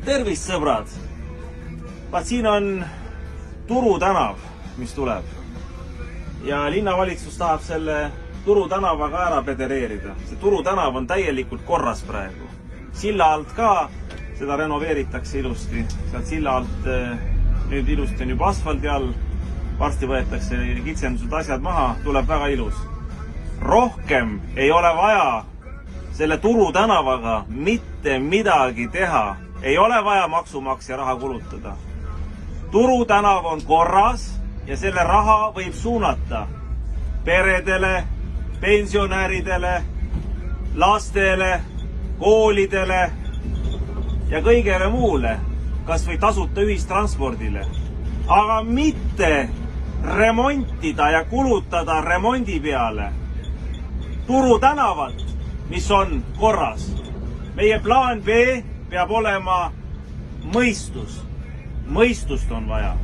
Tervist, sõbrad! Vaat siin on Turu tänav, mis tuleb. Ja linnavalitsus tahab selle Turu tänavaga ära pedereerida. See Turu tänav on täielikult korras praegu. Silla alt ka, seda renoveeritakse ilusti. Sealt silla alt nüüd ilusti on juba asfaldi all. Varsti võetakse kitsendused asjad maha, tuleb väga ilus. Rohkem ei ole vaja selle Turu tänavaga mitte midagi teha. Ei ole vaja maksumaksja raha kulutada. Turu tänav on korras ja selle raha võib suunata peredele, pensionäridele, lastele, koolidele ja kõigele muule, kas või tasuta ühistranspordile. Aga mitte remontida ja kulutada remondi peale Turu tänavat, mis on korras. Meie plaan B peab olema mõistus. Mõistust on vaja.